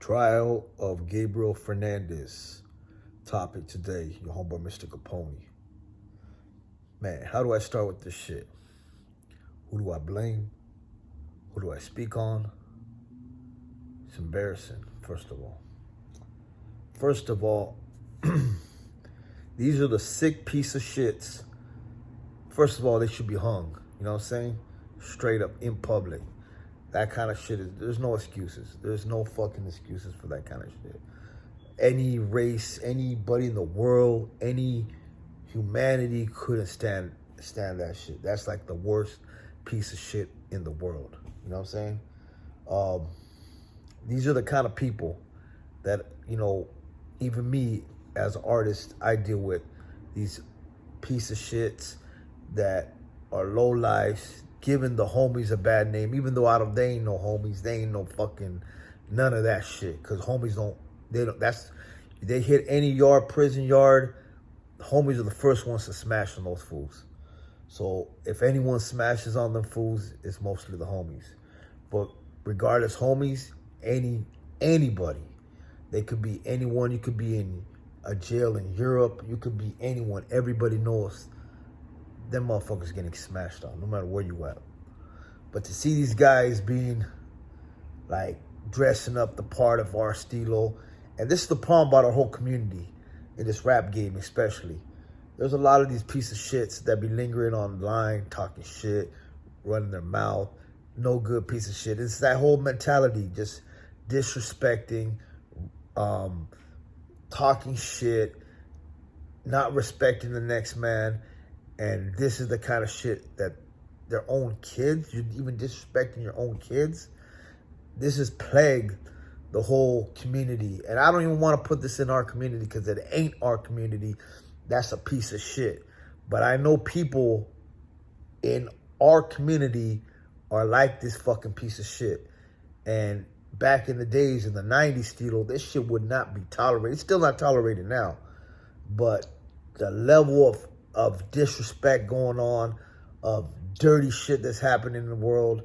Trial of Gabriel Fernandez. Topic today, your homeboy Mr. Capone-E. Man, how do I start with this shit? Who do I blame? Who do I speak on? It's embarrassing, first of all. First of all, these are the sick piece of shits. First of all, they should be hung. You know what I'm saying? Straight up in public. That kind of shit there's no excuses. There's no fucking excuses for that kind of shit. Any race, anybody in the world, any humanity couldn't stand that shit. That's like the worst piece of shit in the world. You know what I'm saying? These are the kind of people that, even me as an artist, I deal with these piece of shits that are low lives, giving the homies a bad name, even though they ain't no homies, they ain't no fucking none of that shit. Cause homies they hit any yard, prison yard, the homies are the first ones to smash on those fools. So if anyone smashes on them fools, it's mostly the homies. But regardless, homies, anybody. They could be anyone. You could be in a jail in Europe. You could be anyone. Everybody knows them motherfuckers getting smashed on, no matter where you at. But to see these guys being like dressing up the part of our stilo, and this is the problem about our whole community in this rap game especially. There's a lot of these piece of shits that be lingering online, talking shit, running their mouth, no good piece of shit. It's that whole mentality, just disrespecting, talking shit, not respecting the next man. And this is the kind of shit that their own kids, you're even disrespecting your own kids. This has plagued the whole community. And I don't even want to put this in our community because it ain't our community. That's a piece of shit. But I know people in our community are like this fucking piece of shit. And back in the days, in the 90s, Stilo, this shit would not be tolerated. It's still not tolerated now. But the level of disrespect going on, of dirty shit that's happening in the world.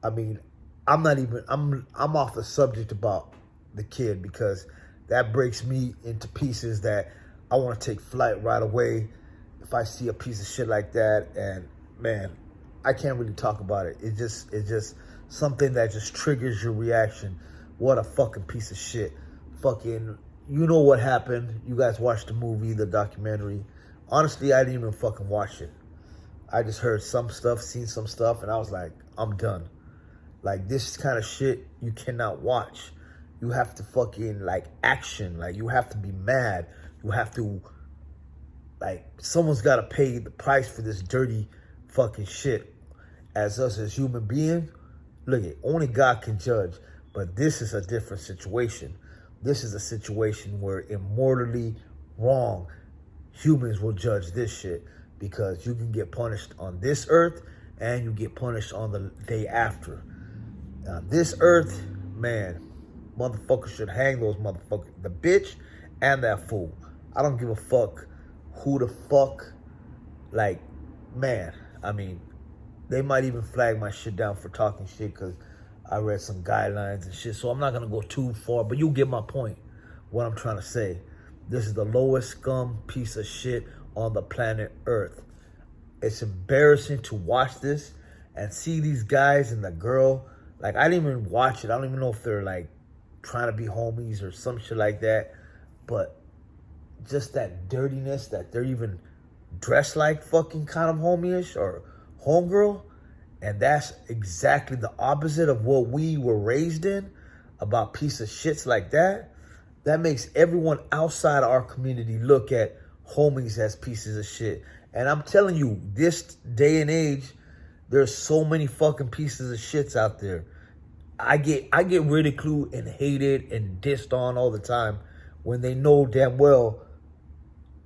I mean, I'm off the subject about the kid because that breaks me into pieces that I want to take flight right away if I see a piece of shit like that. And man, I can't really talk about it. It's just something that just triggers your reaction. What a fucking piece of shit. Fucking, you know what happened. You guys watched the movie, the documentary. Honestly, I didn't even fucking watch it. I just heard some stuff, seen some stuff, and I was like, I'm done. Like, this kind of shit you cannot watch. You have to fucking, like, action. Like, you have to be mad. You have to, like, someone's got to pay the price for this dirty fucking shit. As us as human beings, look, only God can judge. But this is a different situation. This is a situation where immortally wrong humans will judge this shit, because you can get punished on this earth and you get punished on the day after. Now, this earth, man, motherfuckers should hang those motherfuckers, the bitch and that fool. I don't give a fuck who the fuck, like, man, I mean, they might even flag my shit down for talking shit because I read some guidelines and shit, so I'm not going to go too far, but you get my point, what I'm trying to say. This is the lowest scum piece of shit on the planet Earth. It's embarrassing to watch this and see these guys and the girl. Like, I didn't even watch it. I don't even know if they're, like, trying to be homies or some shit like that. But just that dirtiness that they're even dressed like fucking kind of homie-ish or homegirl. And that's exactly the opposite of what we were raised in, about piece of shits like that. That makes everyone outside our community look at homies as pieces of shit. And I'm telling you, this day and age, there's so many fucking pieces of shits out there. I get ridiculed and hated and dissed on all the time when they know damn well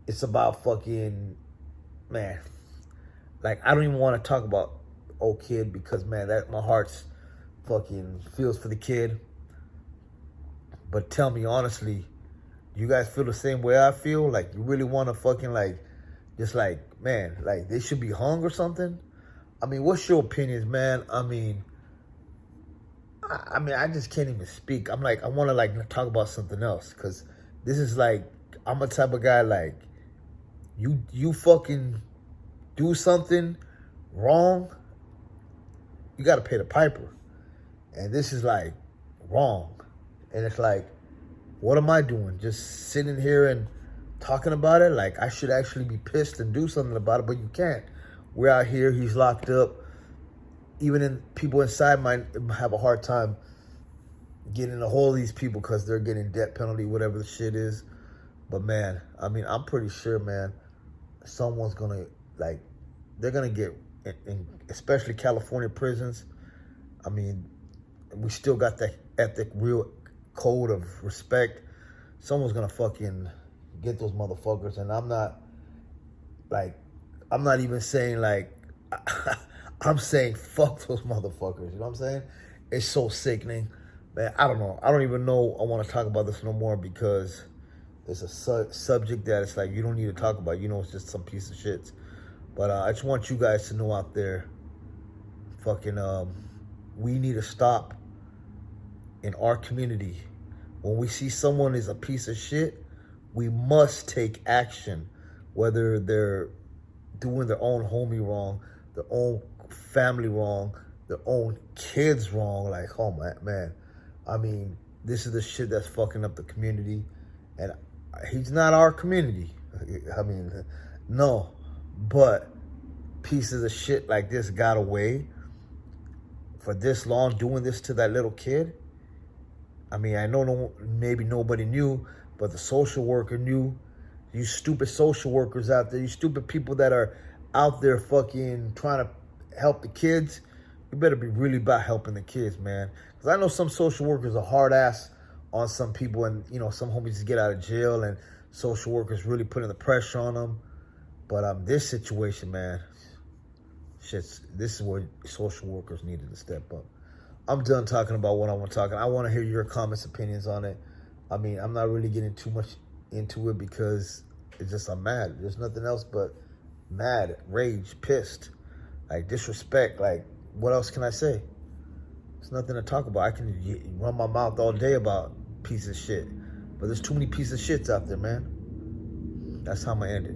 it's about fucking, man. Like, I don't even want to talk about old kid because, man, that my heart's fucking feels for the kid. But tell me honestly, do you guys feel the same way I feel? Like, you really want to fucking, like, just like, man, like, they should be hung or something? I mean, what's your opinions, man? I mean, I mean, I just can't even speak. I'm like, I want to like talk about something else because this is like, I'm a type of guy like, you fucking do something wrong, you got to pay the piper, and this is like wrong, and it's like, what am I doing? Just sitting here and talking about it? Like I should actually be pissed and do something about it, but you can't. We're out here. He's locked up. Even in people inside might have a hard time getting a hold of these people because they're getting death penalty, whatever the shit is. But man, I mean, I'm pretty sure, man, someone's gonna like, they're gonna get in especially California prisons. I mean, we still got that ethic, real code of respect. Someone's gonna fucking get those motherfuckers, and I'm not even saying like. I'm saying fuck those motherfuckers. You know what I'm saying? It's so sickening. Man, I don't know. I don't even know I want to talk about this no more because it's a subject that it's like you don't need to talk about. You know, it's just some piece of shit. But I just want you guys to know out there, fucking, we need to stop in our community. When we see someone is a piece of shit, we must take action. Whether they're doing their own homie wrong, their own family wrong, their own kids wrong. Like, oh man, I mean, this is the shit that's fucking up the community, and he's not our community. I mean, no, but pieces of shit like this got away for this long doing this to that little kid. I mean, I know maybe nobody knew, but the social worker knew. You stupid social workers out there, you stupid people that are out there fucking trying to help the kids, you better be really about helping the kids, man. Because I know some social workers are hard ass on some people, and you know, some homies just get out of jail and social workers really putting the pressure on them. But this situation, man, this is where social workers needed to step up. I'm done talking about what I want to talk. I want to hear your comments, opinions on it. I mean, I'm not really getting too much into it because it's just, I'm mad. There's nothing else but mad, rage, pissed, like disrespect. Like, what else can I say? There's nothing to talk about. I can run my mouth all day about pieces of shit, but there's too many pieces of shits out there, man. That's how I'm gonna end it.